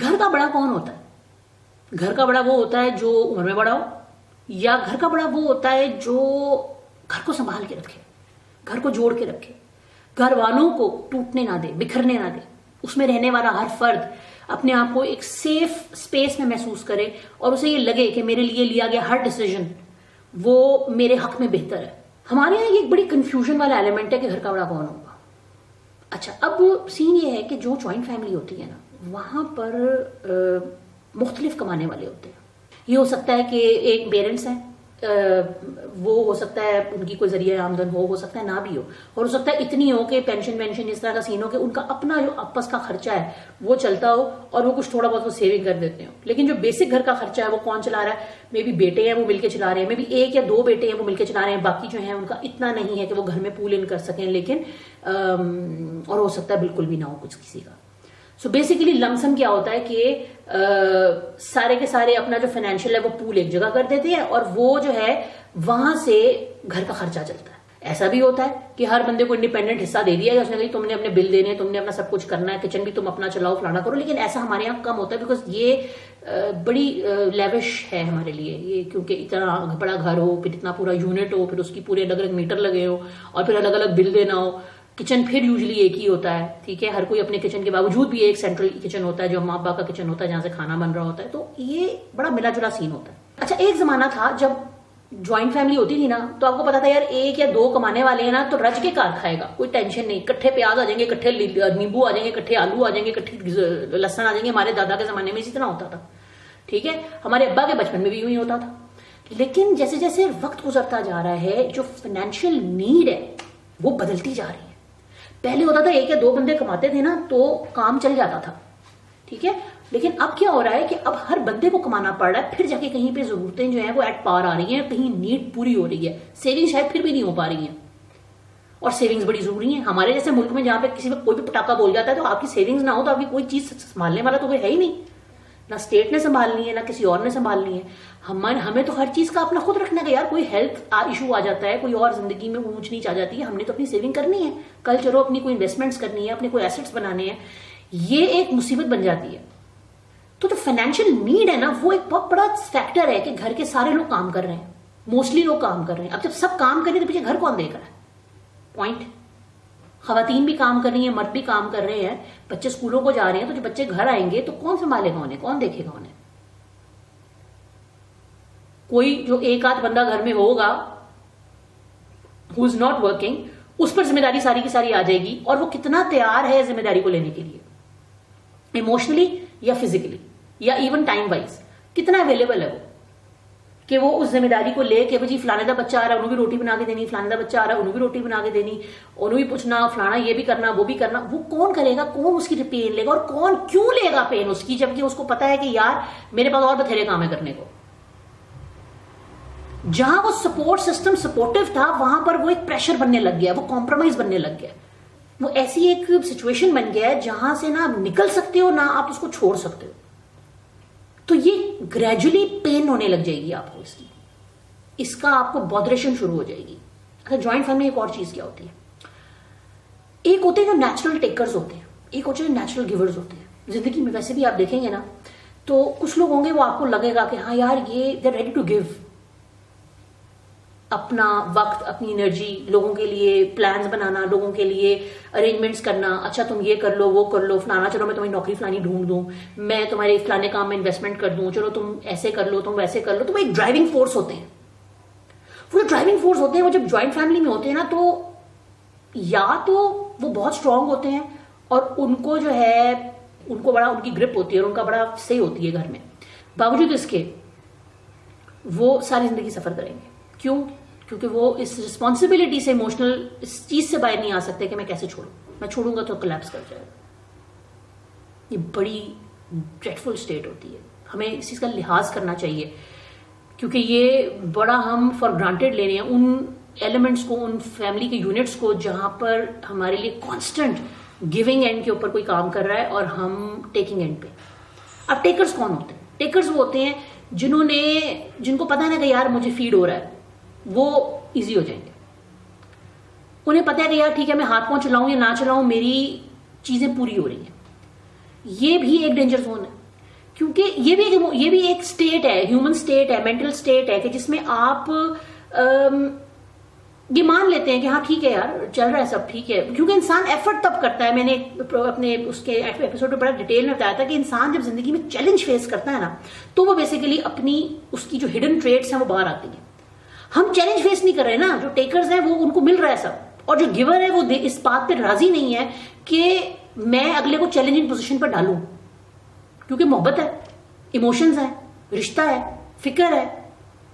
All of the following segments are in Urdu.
گھر کا بڑا کون ہوتا ہے؟ گھر کا بڑا وہ ہوتا ہے جو عمر میں بڑا ہو، یا گھر کا بڑا وہ ہوتا ہے جو گھر کو سنبھال کے رکھے، گھر کو جوڑ کے رکھے، گھر والوں کو ٹوٹنے نہ دے، بکھرنے نہ دے، اس میں رہنے والا ہر فرد اپنے آپ کو ایک سیف اسپیس میں محسوس کرے اور اسے یہ لگے کہ میرے لیے لیا گیا ہر ڈیسیجن وہ میرے حق میں بہتر ہے. ہمارے یہاں یہ ایک بڑی کنفیوژن والا ایلیمنٹ ہے کہ گھر کا بڑا کون ہوگا. اچھا، اب سین یہ ہے کہ جو جوائنٹ فیملی ہوتی ہے نا، وہاں پر مختلف کمانے والے ہوتے ہیں. یہ ہو سکتا ہے کہ ایک پیرنٹس ہیں، وہ ہو سکتا ہے ان کی کوئی ذریعہ آمدن ہو سکتا ہے نہ بھی ہو، اور ہو سکتا ہے اتنی ہو کہ پینشن وینشن اس طرح کا سین ہو کہ ان کا اپنا جو آپس کا خرچہ ہے وہ چلتا ہو اور وہ کچھ تھوڑا بہت وہ سیونگ کر دیتے ہو. لیکن جو بیسک گھر کا خرچہ ہے وہ کون چلا رہا ہے؟ مے بی بیٹے ہیں وہ مل کے چلا رہے ہیں، مے بی ایک یا دو بیٹے ہیں وہ مل کے چلا رہے ہیں، باقی جو ہیں ان کا اتنا نہیں ہے کہ وہ گھر میں پول ان کر سکیں، لیکن اور ہو سکتا ہے بالکل بھی نہ ہو کچھ کسی کا. سو بیسیکلی لمسم کیا ہوتا ہے کہ سارے کے سارے اپنا جو فائنینشیل ہے وہ پول ایک جگہ کر دیتے ہیں اور وہ جو ہے وہاں سے گھر کا خرچہ چلتا ہے. ایسا بھی ہوتا ہے کہ ہر بندے کو انڈیپینڈنٹ حصہ دے دیا ہے، اس نے کہا تم نے اپنے بل دینے، تم نے اپنا سب کچھ کرنا ہے، کچن بھی تم اپنا چلاؤ، فلانا کرو. لیکن ایسا ہمارے یہاں کم ہوتا ہے بیکاز یہ بڑی لیوش ہے ہمارے لیے، یہ کیونکہ اتنا بڑا گھر ہو، پھر اتنا پورا یونٹ ہو، پھر اس کی پورے الگ الگ میٹر لگے ہو اور پھر الگ الگ بل دینا ہو. کچن پھر یوزلی ایک ہی ہوتا ہے، ٹھیک ہے، ہر کوئی اپنے کچن کے باوجود بھی ایک سینٹرل کچن ہوتا ہے جو ماں باپ کا کچن ہوتا ہے جہاں سے کھانا بن رہا ہوتا ہے. تو یہ بڑا ملا جلا سین ہوتا ہے. اچھا، ایک زمانہ تھا جب جوائنٹ فیملی ہوتی تھی نا تو آپ کو پتا تھا یار ایک یا دو کمانے والے ہیں نا تو رج کے کار کھائے گا، کوئی ٹینشن نہیں، کٹھے پیاز آ جائیں گے، کٹھے نیمبو آ جائیں گے، کٹھے آلو آ جائیں گے، کٹھے لہسن آ جائیں گے. ہمارے دادا کے زمانے میں اسی طرح ہوتا تھا، ٹھیک ہے، ہمارے ابا کے بچپن میں بھی یوں ہی ہوتا تھا. لیکن جیسے جیسے وقت گزرتا جا رہا ہے جو فائنینشیل نیڈ ہے وہ بدلتی جا رہی ہے. پہلے ہوتا تھا ایک یا دو بندے کماتے تھے نا تو کام چل جاتا تھا، ٹھیک ہے، لیکن اب کیا ہو رہا ہے کہ اب ہر بندے کو کمانا پڑ رہا ہے، پھر جا کے کہیں پہ ضرورتیں جو ہیں وہ ایٹ پار آ رہی ہیں، کہیں نیڈ پوری ہو رہی ہے، سیونگ شاید پھر بھی نہیں ہو پا رہی ہیں. اور سیونگز بڑی ضروری ہیں. ہمارے جیسے ملک میں جہاں پہ کسی پہ کوئی بھی پٹاخہ بول جاتا ہے تو آپ کی سیونگز نہ ہو تو آپ کی کوئی چیز سنبھالنے والا تو کوئی ہے ہی نہیں، نہ اسٹیٹ نے سنبھالنی ہے نہ کسی اور نے سنبھالنی ہے. ہمیں تو ہر چیز کا اپنا خود رکھنا ہے کہ یار کوئی ہیلتھ ایشو آ جاتا ہے، کوئی اور زندگی میں اونچ نیچ آ جاتی ہے، ہم نے تو اپنی سیونگ کرنی ہے، کل چلو اپنی کوئی انویسٹمنٹس کرنی ہے، اپنے کوئی ایسٹس بنانے ہیں. یہ ایک مصیبت بن جاتی ہے. تو جو فائنینشیل نیڈ ہے نا وہ ایک بہت بڑا فیکٹر ہے کہ گھر کے سارے لوگ کام کر رہے ہیں، موسٹلی لوگ کام کر رہے ہیں. اب جب سب کام کر رہے ہیں تو پیچھے گھر کون دیکھ رہا ہے؟ پوائنٹ. خواتین بھی کام کر رہی ہیں، مرد بھی کام کر رہے ہیں، بچے اسکولوں کو جا رہے ہیں، تو جب بچے گھر آئیں گے تو کون سنبھالے گا انہیں، کون دیکھے گا انہیں؟ کوئی جو ایک آدھ بندہ گھر میں ہوگا ہو از ناٹ ورکنگ، اس پر ذمہ داری ساری کی ساری آ جائے گی، اور وہ کتنا تیار ہے ذمہ داری کو لینے کے لیے، ایموشنلی یا فزیکلی یا ایون ٹائم وائز کتنا اویلیبل ہے وہ کہ وہ اس ذمہ داری کو لے کے جی فلانے دا بچہ آ رہا ہے انہوں بھی روٹی بنا کے دینی، فلانے دا بچہ آ رہا ہے انہوں بھی روٹی بنا کے دینی، انہوں بھی پوچھنا فلانا یہ بھی کرنا وہ بھی کرنا. وہ کون کرے گا؟ کون اس کی پین لے گا؟ اور کون کیوں لے گا پین اس کی، جبکہ اس کو پتا ہے کہ یار میرے پاس اور بتھیرے کام ہے کرنے کو. جہاں وہ سپورٹ سسٹم سپورٹو تھا وہاں پر وہ ایک پریشر بننے لگ گیا، وہ کمپرومائز بننے لگ گیا، وہ ایسی ایک سچویشن بن گیا ہے جہاں سے نہ آپ نکل سکتے ہو نہ آپ اس کو چھوڑ سکتے ہو. تو یہ گریجولی پین ہونے لگ جائے گی آپ کو، اس کا آپ کو بودریشن شروع ہو جائے گی. اچھا، جوائنٹ فیملی ایک اور چیز کیا ہوتی ہے؟ ایک ہوتے ہیں جو نیچرل ٹیکرز ہوتے ہیں، ایک ہوتے ہیں نیچرل گیورز ہوتے ہیں. زندگی میں ویسے بھی آپ دیکھیں گے نا تو کچھ لوگ ہوں گے وہ آپ کو لگے گا کہ ہاں یار یہ دے ریڈی ٹو گیو اپنا وقت، اپنی انرجی، لوگوں کے لیے پلانز بنانا، لوگوں کے لیے ارینجمنٹس کرنا. اچھا تم یہ کر لو وہ کر لو، فلانا چلو میں تمہیں نوکری فلانی ڈھونڈ دوں، میں تمہارے فلانے کام میں انویسٹمنٹ کر دوں، چلو تم ایسے کر لو تم ویسے کر لو. تو وہ ایک ڈرائیونگ فورس ہوتے ہیں. وہ جو ڈرائیونگ فورس ہوتے ہیں وہ جب جوائنٹ فیملی میں ہوتے ہیں نا تو یا تو وہ بہت اسٹرانگ ہوتے ہیں اور ان کو جو ہے ان کو بڑا ان کی گرپ ہوتی ہے اور ان کا بڑا صحیح ہوتی ہے گھر میں، باوجود اس کے وہ ساری زندگی سفر کریں گے. کیوں؟ کیونکہ وہ اس رسپانسبلٹی سے ایموشنل اس چیز سے باہر نہیں آ سکتے کہ میں کیسے چھوڑوں، میں چھوڑوں گا تو کلیپس کر جائے گا. یہ بڑی ڈریڈفل اسٹیٹ ہوتی ہے. ہمیں اس چیز کا لحاظ کرنا چاہیے کیونکہ یہ بڑا ہم فار گرانٹیڈ لے رہے ہیں ان ایلیمنٹس کو، ان فیملی کے یونٹس کو جہاں پر ہمارے لیے کانسٹنٹ گیونگ اینڈ کے اوپر کوئی کام کر رہا ہے اور ہم ٹیکنگ اینڈ پہ. اب ٹیکرز کون ہوتے ہیں؟ ٹیکرز وہ ہوتے ہیں جن کو پتا ہے نا کہ یار مجھے فیڈ ہو رہا ہے، وہ ایزی ہو جائیں گے. انہیں پتا ہے کہ یار ٹھیک ہے میں ہاتھ پاؤں چلاؤں یا نہ چلاؤں میری چیزیں پوری ہو رہی ہیں. یہ بھی ایک ڈینجر زون ہے. کیونکہ یہ بھی ایک اسٹیٹ ہے، ہیومن اسٹیٹ ہے، مینٹل اسٹیٹ ہے کہ جس میں آپ یہ مان لیتے ہیں کہ ہاں ٹھیک ہے یار چل رہا ہے سب ٹھیک ہے. کیونکہ انسان ایفرٹ تب کرتا ہے، میں نے اپنے اس کے ایپیسوڈ میں بڑا ڈیٹیل میں بتایا تھا کہ انسان جب زندگی میں چیلنج فیس کرتا ہے نا تو وہ بیسیکلی اپنی اس کی جو ہڈن ٹریٹس ہیں وہ باہر آتی ہیں. ہم چیلنج فیس نہیں کر رہے نا، جو ٹیکرز ہیں وہ ان کو مل رہا ہے سب، اور جو گیور ہے وہ اس بات پہ راضی نہیں ہے کہ میں اگلے کو چیلنجنگ پوزیشن پر ڈالوں. کیونکہ محبت ہے، ایموشنز ہیں، رشتہ ہے، فکر ہے،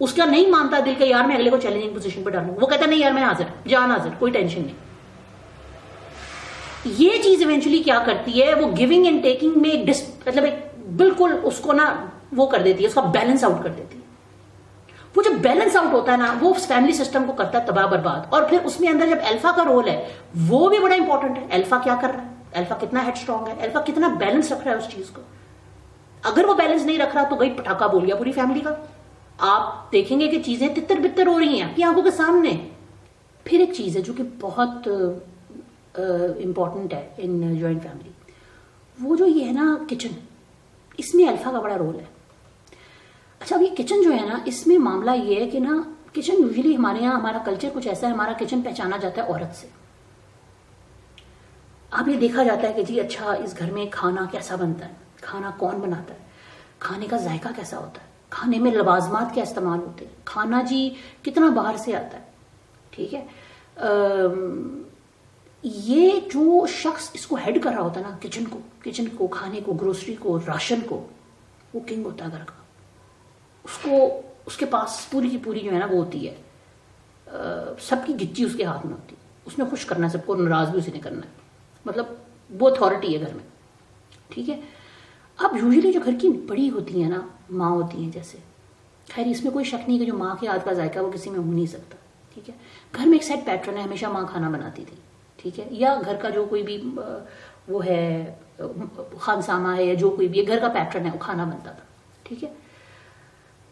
اس کا نہیں مانتا دل کہ یار میں اگلے کو چیلنجنگ پوزیشن پہ ڈالوں. وہ کہتا نہیں یار میں حاضر، جان حاضر، کوئی ٹینشن نہیں. یہ چیز ایونچولی کیا کرتی ہے، وہ گیونگ اینڈ ٹیکنگ میں مطلب ایک بالکل اس کو نا وہ کر دیتی ہے، اس کا بیلنس آؤٹ کر دیتی ہے. وہ جب بیلنس آؤٹ ہوتا ہے نا وہ فیملی سسٹم کو کرتا ہے تباہ برباد. اور پھر اس میں اندر جب الفا کا رول ہے وہ بھی بڑا امپورٹنٹ ہے. الفا کیا کر رہا ہے، الفا کتنا ہیڈ اسٹرانگ ہے، الفا کتنا بیلنس رکھ رہا ہے اس چیز کو. اگر وہ بیلنس نہیں رکھ رہا تو گئی پٹاخہ بول گیا پوری فیملی کا. آپ دیکھیں گے کہ چیزیں تتر بتر ہو رہی ہیں آپ کی آنکھوں کے سامنے. پھر ایک چیز ہے جو کہ بہت امپورٹنٹ ہے ان جوائنٹ فیملی، وہ جو یہ ہے نا کچن، اس میں الفا کا بڑا رول ہے. اچھا اب یہ کچن جو ہے نا اس میں معاملہ یہ ہے کہ نا کچن یوزلی ہمارے یہاں ہمارا کلچر کچھ ایسا ہے، ہمارا کچن پہچانا جاتا ہے عورت سے. اب یہ دیکھا جاتا ہے کہ جی اچھا اس گھر میں کھانا کیسا بنتا ہے، کھانا کون بناتا ہے، کھانے کا ذائقہ کیسا ہوتا ہے، کھانے میں لوازمات کیا استعمال ہوتے ہیں، کھانا جی کتنا باہر سے آتا ہے. ٹھیک ہے، یہ جو شخص اس کو ہیڈ کر رہا ہوتا ہے نا کچن کو کھانے کو، گروسری کو، راشن کو، وہ کنگ ہوتا ہے گھر کا. اس کے پاس پوری کی پوری جو ہے نا وہ ہوتی ہے، سب کی گچی اس کے ہاتھ میں ہوتی ہے. اس نے خوش کرنا ہے سب کو، ناراض بھی اسی نے کرنا ہے. مطلب وہ اتھارٹی ہے گھر میں. ٹھیک ہے، اب یوزلی جو گھر کی بڑی ہوتی ہیں نا، ماں ہوتی ہیں جیسے، خیر اس میں کوئی شک نہیں کہ جو ماں کے ہاتھ کا ذائقہ وہ کسی میں ہو نہیں سکتا. ٹھیک ہے، گھر میں ایک سیٹ پیٹرن ہے، ہمیشہ ماں کھانا بناتی تھی. ٹھیک ہے، یا گھر کا جو کوئی بھی وہ ہے خانسامہ ہے یا جو کوئی بھی گھر کا پیٹرن ہے وہ کھانا بنتا تھا. ٹھیک ہے،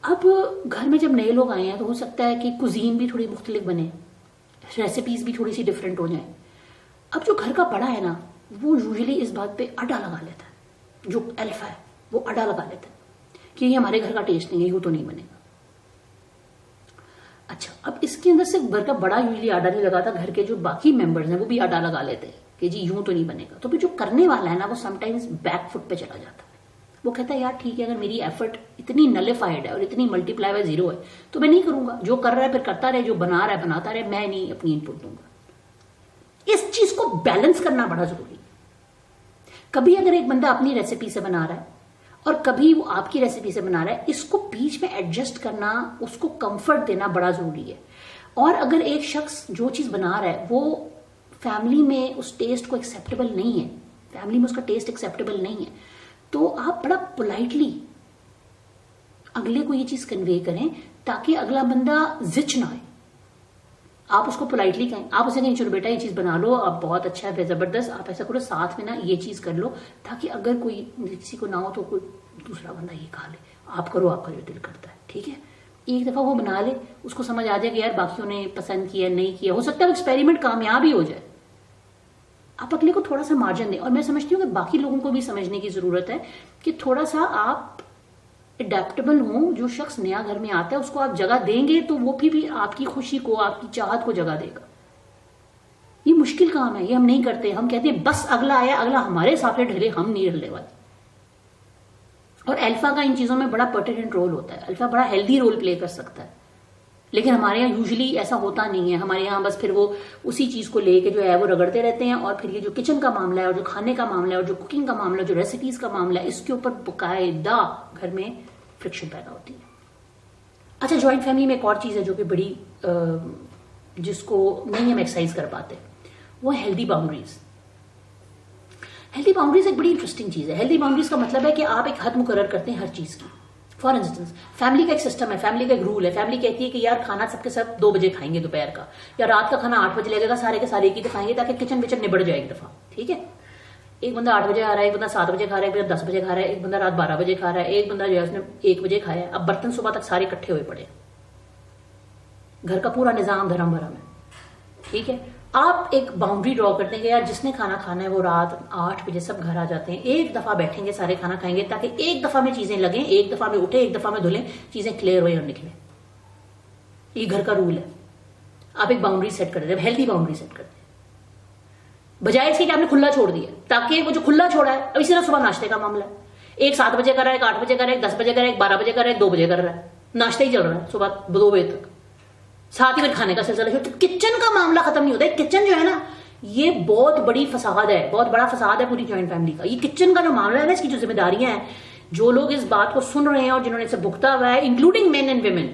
اب گھر میں جب نئے لوگ آئے ہیں تو ہو سکتا ہے کہ کوزین بھی تھوڑی مختلف بنے، ریسیپیز بھی تھوڑی سی ڈفرینٹ ہو جائیں. اب جو گھر کا بڑا ہے نا وہ یوزلی اس بات پہ اڈا لگا لیتا ہے، جو الفا ہے وہ اڈا لگا لیتا ہے کہ یہ ہمارے گھر کا ٹیسٹ نہیں ہے، یوں تو نہیں بنے گا. اچھا اب اس کے اندر صرف گھر کا بڑا یوزلی اڈا نہیں لگاتا، گھر کے جو باقی ممبرز ہیں وہ بھی اڈا لگا لیتے ہیں کہ جی یوں تو نہیں بنے گا. تو پھر جو کرنے والا ہے نا وہ سم ٹائمز بیک فٹ پہ چلا جاتا ہے. وہ کہتا ہے یار ٹھیک ہے اگر میری ایفرٹ اتنی نلیفائڈ ہے اور اتنی ملٹی پلائی بائی زیرو ہے تو میں نہیں کروں گا. جو کر رہا ہے پھر کرتا رہے، جو بنا رہا ہے بناتا رہے، میں نہیں اپنی ان پٹ دوں گا. اس چیز کو بیلنس کرنا بڑا ضروری ہے. کبھی اگر ایک بندہ اپنی ریسیپی سے بنا رہا ہے اور کبھی وہ آپ کی ریسیپی سے بنا رہا ہے، اس کو بیچ میں ایڈجسٹ کرنا، اس کو کمفرٹ دینا بڑا ضروری ہے. اور اگر ایک شخص جو چیز بنا رہا ہے وہ فیملی میں اس ٹیسٹ کو ایکسیپٹیبل نہیں ہے، فیملی میں اس کا ٹیسٹ ایکسیپٹیبل نہیں ہے، تو آپ بڑا پولائٹلی اگلے کو یہ چیز کنوے کریں تاکہ اگلا بندہ زچ نہ آئے. آپ اس کو پولائٹلی کہیں، آپ اسے کہیں چلو بیٹا یہ چیز بنا لو، آپ بہت اچھا ہے، زبردست، آپ ایسا کرو ساتھ میں نا یہ چیز کر لو تاکہ اگر کوئی کسی کو نہ ہو تو کوئی دوسرا بندہ یہ کھا لے. آپ کرو آپ کا جو دل کرتا ہے. ٹھیک ہے، ایک دفعہ وہ بنا لے، اس کو سمجھ آ جائے کہ یار باقیوں نے پسند کیا نہیں کیا، ہو سکتا ہے وہ ایکسپیریمنٹ کامیاب ہی ہو جائے. آپ اگلے کو تھوڑا سا مارجن دیں. اور میں سمجھتی ہوں کہ باقی لوگوں کو بھی سمجھنے کی ضرورت ہے کہ تھوڑا سا آپ اڈیپٹیبل ہوں. جو شخص نیا گھر میں آتا ہے اس کو آپ جگہ دیں گے تو وہ بھی آپ کی خوشی کو، آپ کی چاہت کو جگہ دے گا. یہ مشکل کام ہے، یہ ہم نہیں کرتے. ہم کہتے ہیں بس اگلا آیا، اگلا ہمارے حساب سے ڈھلے، ہم نہیں ڈھلنے والے. اور الفا کا ان چیزوں میں بڑا پرٹیننٹ رول ہوتا ہے. الفا بڑا ہیلدی رول پلے کر سکتا ہے، لیکن ہمارے یہاں یوزلی ایسا ہوتا نہیں ہے. ہمارے یہاں بس پھر وہ اسی چیز کو لے کے جو ہے وہ رگڑتے رہتے ہیں. اور پھر یہ جو کچن کا معاملہ ہے اور جو کھانے کا معاملہ ہے اور جو کوکنگ کا معاملہ ہے، جو ریسیپیز کا معاملہ ہے، اس کے اوپر باقاعدہ گھر میں فرکشن پیدا ہوتی ہے. اچھا جوائنٹ فیملی میں ایک اور چیز ہے جو کہ بڑی جس کو نہیں ہم ایکسرسائز کر پاتے، وہ ہیلدی باؤنڈریز. ہیلدی باؤنڈریز ایک بڑی انٹرسٹنگ چیز ہے. ہیلدی باؤنڈریز کا مطلب ہے کہ آپ ایک حد مقرر کرتے ہیں ہر چیز کی. فار انسٹنس فیملی کا ایک سسٹم ہے، فیملی کا ایک رول ہے. فیملی کہتی ہے کہ یار کھانا سب کے سب 2 بجے کھائیں گے دوپہر کا، یا رات کا کھانا 8 بجے لگے گا، سارے کے سارے ایک ہی دفعہ آئیں گے تاکہ کچن وچن نبڑ جائے ایک دفعہ. ٹھیک ہے، ایک بندہ 8 بجے آ رہا ہے، ایک بندہ 7 بجے کھا رہا ہے، ایک بندہ 10 بجے کھا رہا ہے، ایک بندہ رات 12 بجے کھا رہا ہے، ایک بندہ جو ہے اس نے 1 بجے کھایا ہے. اب برتن صبح تک سارے اکٹھے ہوئے پڑے، گھر کا پورا نظام دھرم بھرم ہے. ٹھیک ہے، آپ ایک باؤنڈری ڈرا کرتے ہیں کہ یار جس نے کھانا کھانا ہے وہ رات 8 بجے سب گھر آ جاتے ہیں, ایک دفعہ بیٹھیں گے سارے کھانا کھائیں گے, تاکہ ایک دفعہ میں چیزیں لگیں, ایک دفعہ میں اٹھیں, ایک دفعہ میں دھلیں, چیزیں کلیئر ہوئیں اور نکلیں. یہ گھر کا رول ہے. آپ ایک باؤنڈری سیٹ کر دیں, ہیلدی باؤنڈری سیٹ کر دیں, بجائے اس کے کہ آپ نے کھلا چھوڑ دیا, تاکہ وہ جو کھلا چھوڑا ہے, اب اسی طرح صبح ناشتے کا معاملہ ہے, ایک 7 بجے کر رہا ہے, ایک 8 بجے کر رہا ہے, ایک 10 بجے کر رہا ہے, ایک 12 بجے کر رہا ہے, ایک 2 بجے کر رہا ہے, ناشتہ ہی چل رہا ہے صبح 2 بجے تک, ساتھ ہی میں کھانے کا سلسلہ ہے. کچن کا معاملہ ختم نہیں ہوتا ہے. کچن جو ہے نا, یہ بہت بڑی فساد ہے, بہت بڑا فساد ہے پوری جوائنٹ فیملی کا. یہ کچن کا جو معاملہ ہے نا, اس کی جو ذمہ داریاں ہیں, جو لوگ اس بات کو سن رہے ہیں اور جنہوں نے اسے بھگتا ہوا ہے, including men and women,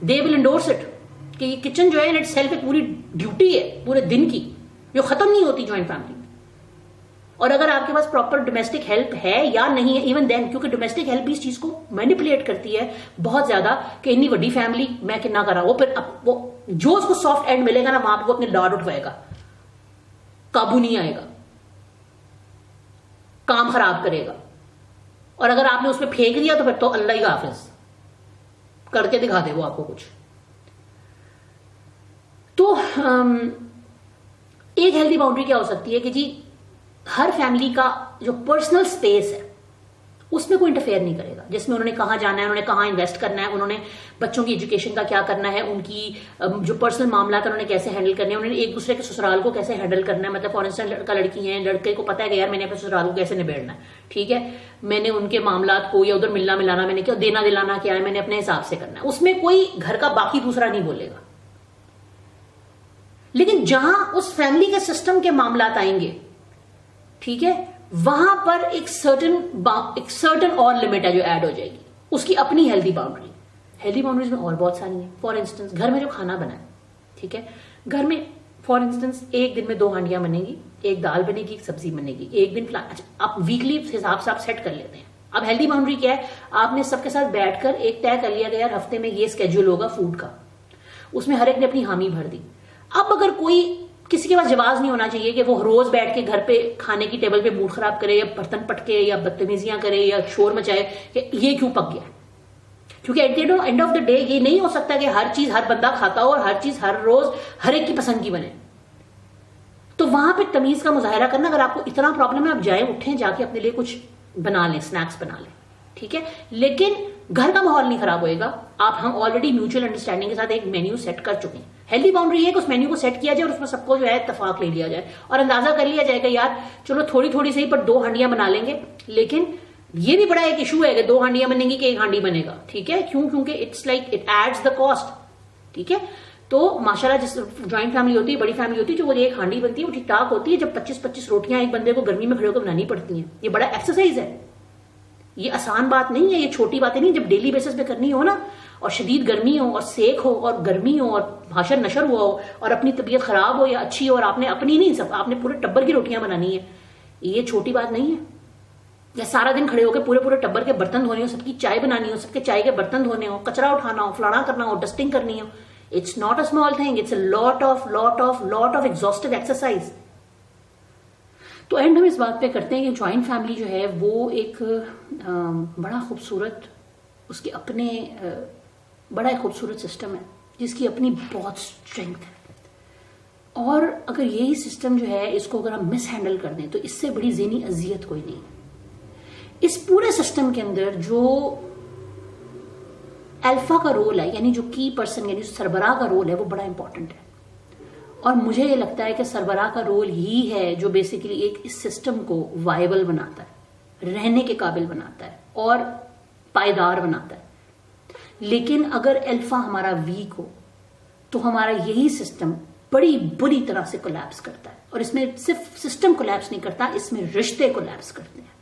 they will endorse it, کہ یہ کچن جو ہے اٹ سیلف ایک پوری ڈیوٹی ہے پورے دن کی, جو ختم نہیں ہوتی جوائنٹ فیملی میں. اور اگر آپ کے پاس پراپر ڈومیسٹک ہیلپ ہے یا نہیں ہے, ایون دین, کیونکہ ڈومیسٹک ہیلپ بھی اس چیز کو مینیپولیٹ کرتی ہے بہت زیادہ, کہ اتنی بڑی فیملی میں کتنا کر رہا ہوں, وہ پھر وہ جو اس کو سافٹ اینڈ ملے گا نا, وہاں پہ وہ اپنے ڈاٹ اٹھوائے گا, قابو نہیں آئے گا, کام خراب کرے گا. اور اگر آپ نے اس پہ پھینک دیا تو پھر تو اللہ ہی حافظ, کر کے دکھا دے وہ آپ کو کچھ. تو ایک ہیلدی باؤنڈری کیا ہو سکتی ہے کہ جی ہر فیملی کا جو پرسنل سپیس ہے اس میں کوئی انٹرفیئر نہیں کرے گا, جس میں انہوں نے کہاں جانا ہے, انہوں نے کہاں انویسٹ کرنا ہے, انہوں نے بچوں کی ایجوکیشن کا کیا کرنا ہے, ان کی جو پرسنل معاملات انہوں نے کیسے ہینڈل کرنے ہیں, انہوں نے ایک دوسرے کے سسرال کو کیسے ہینڈل کرنا ہے. مطلب فار انسٹنس لڑکا لڑکی ہیں, لڑکے کو پتا ہے کہ یار میں نے اپنے سسرال کو کیسے نبیڑنا ہے, ٹھیک ہے, میں نے ان کے معاملات کو یا ادھر ملنا ملانا میں نے کیا, دینا دلانا کیا ہے, میں نے اپنے حساب سے کرنا ہے. اس میں کوئی گھر کا باقی دوسرا نہیں بولے گا. لیکن جہاں اس فیملی کے سسٹم کے معاملات آئیں گے, ٹھیک ہے, وہاں پر ایک سرٹن اور لمٹ ہے جو ایڈ ہو جائے گی, اس کی اپنی ہیلدی باؤنڈری. ہیلدی باؤنڈریز میں اور بہت ساری ہیں. فار انسٹنس گھر میں جو کھانا بنا ہے, ٹھیک ہے, گھر میں فار انسٹنس ایک دن میں 2 ہانڈیاں بنے گی, ایک دال بنے گی, ایک سبزی بنے گی, ایک دن اچھا آپ ویکلی حساب سے آپ سیٹ کر لیتے ہیں. اب ہیلدی باؤنڈری کیا ہے, آپ نے سب کے ساتھ بیٹھ کر ایک طے کر لیا کہ یار ہفتے میں یہ اسکیڈول ہوگا فوڈ کا, اس میں ہر ایک نے اپنی حامی بھر دی. اب اگر کوئی کسی کے پاس جواز نہیں ہونا چاہیے کہ وہ روز بیٹھ کے گھر پہ کھانے کی ٹیبل پہ موڈ خراب کرے, یا برتن پٹکے, یا بدتمیزیاں کرے, یا شور مچائے کہ یہ کیوں پک گیا. کیونکہ at the end of the day یہ نہیں ہو سکتا کہ ہر چیز ہر بندہ کھاتا ہو اور ہر چیز ہر روز ہر ایک کی پسند کی بنے. تو وہاں پہ تمیز کا مظاہرہ کرنا, اگر آپ کو اتنا پرابلم ہے آپ جائیں, اٹھیں, جا کے اپنے لیے کچھ بنا لیں, اسنیکس بنا لیں, ٹھیک ہے, لیکن گھر کا ماحول نہیں خراب ہوئے گا. ہم آلریڈی میوچل انڈرسٹینڈنگ کے ساتھ ایک مینیو سیٹ کر چکے ہیں. ہیلدی باؤنڈری ہے کہ اس مینیو کو سیٹ کیا جائے اور اس میں سب کو جو ہے اتفاق لے لیا جائے, اور اندازہ کر لیا جائے کہ یار چلو تھوڑی تھوڑی صحیح پر 2 ہانڈیاں بنا لیں گے. لیکن یہ بھی بڑا ایک ایشو ہے کہ 2 ہانڈیاں بنیں گی کہ 1 ہانڈی بنے گا, ٹھیک ہے, کیوں, کیونکہ it's like it adds the cost, ٹھیک ہے. تو ماشاءاللہ جس جوائنٹ فیملی ہوتی ہے, بڑی فیملی ہوتی ہے, جو وہ 1 ہانڈی بنتی ہے وہ ٹھیک ٹھاک ہوتی ہے. جب 25 روٹیاں ایک بندے کو گرمی میں کھڑے ہو کر بنانی پڑتی ہیں, یہ بڑا ایکسرسائز ہے, یہ آسان بات نہیں ہے, یہ چھوٹی باتیں نہیں. جب ڈیلی بیسس پہ کرنی ہو نا, اور شدید گرمی ہو اور سیک ہو اور گرمی ہو اور بھاشر نشر ہوا ہو اور اپنی طبیعت خراب ہو یا اچھی ہو, اور آپ نے اپنی نہیں, سب آپ نے پورے ٹبر کی روٹیاں بنانی ہے, یہ چھوٹی بات نہیں ہے. یا سارا دن کھڑے ہو کے پورے ٹبر کے برتن دھونے ہو, سب کی چائے بنانی ہو, سب کے چائے کے برتن دھونے ہو, کچرا اٹھانا ہو, فلانا کرنا ہو, ڈسٹنگ کرنی ہو. It's not a small thing, it's a lot of exhaustive exercise. تو اینڈ ہم اس بات پہ کرتے ہیں کہ جوائنٹ فیملی جو ہے وہ ایک بڑا خوبصورت, اس کے اپنے بڑا ایک خوبصورت سسٹم ہے جس کی اپنی بہت اسٹرینتھ ہے. اور اگر یہی سسٹم جو ہے اس کو اگر ہم مس ہینڈل کر دیں تو اس سے بڑی ذہنی اذیت کوئی نہیں. اس پورے سسٹم کے اندر جو الفا کا رول ہے, یعنی جو کی پرسن, یعنی سربراہ کا رول ہے, وہ بڑا امپورٹنٹ ہے. اور مجھے یہ لگتا ہے کہ سربراہ کا رول ہی ہے جو بیسیکلی ایک اس سسٹم کو وائبل بناتا ہے, رہنے کے قابل بناتا ہے اور پائیدار بناتا ہے. لیکن اگر الفا ہمارا ویک ہو تو ہمارا یہی سسٹم بڑی بری طرح سے کولیپس کرتا ہے. اور اس میں صرف سسٹم کولیپس نہیں کرتا, اس میں رشتے کولیپس کرتے ہیں.